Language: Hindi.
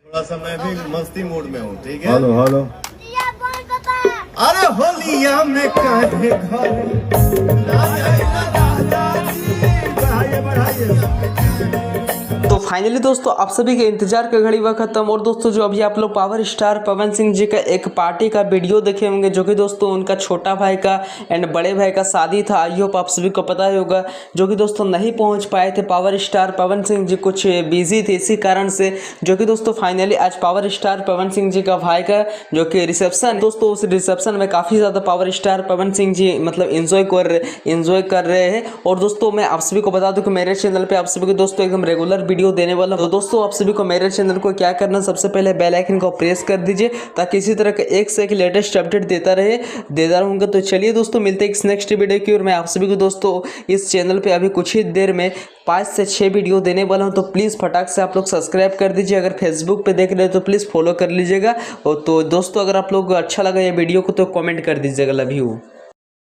थोड़ा सा मैं भी मस्ती मूड में हूँ, ठीक है। Hello hello. अरे होलिया में काहे तो फाइनली दोस्तों आप सभी के इंतजार का घड़ी हुआ खत्म। और दोस्तों जो अभी आप लोग पावर स्टार पवन सिंह जी का एक पार्टी का वीडियो देखे होंगे, जो कि दोस्तों उनका छोटा भाई का एंड बड़े भाई का शादी था। आई होप आप सभी को पता ही होगा, जो कि दोस्तों नहीं पहुंच पाए थे पावर स्टार पवन सिंह जी, कुछ बिजी थे इसी कारण से। जो कि दोस्तों फाइनली आज पावर स्टार पवन सिंह जी का भाई का जो कि रिसेप्शन, दोस्तों उस रिसेप्शन में काफ़ी ज़्यादा पावर स्टार पवन सिंह जी मतलब एंजॉय कर रहे हैं। और दोस्तों मैं आप सभी को बता दूं कि मेरे चैनल पे आप सभी को दोस्तों एकदम रेगुलर वीडियो देने वाला हूं। तो दोस्तों आप सभी को मेरे चैनल को क्या करना, सबसे पहले बेल आइकन को प्रेस कर दीजिए ताकि इसी तरह का एक से एक लेटेस्ट अपडेट देता रहूंगा। तो चलिए दोस्तों मिलते हैं नेक्स्ट वीडियो की। और मैं आप सभी को दोस्तों इस चैनल पे अभी कुछ ही देर में 5 से 6 वीडियो देने वाला हूं। तो प्लीज़ फटाक से आप लोग सब्सक्राइब कर दीजिए। अगर फेसबुक पे देख रहे हो तो प्लीज़ फॉलो कर लीजिएगा। और तो दोस्तों अगर आप लोग को अच्छा लगा ये वीडियो को तो कमेंट कर दीजिएगा। Love you.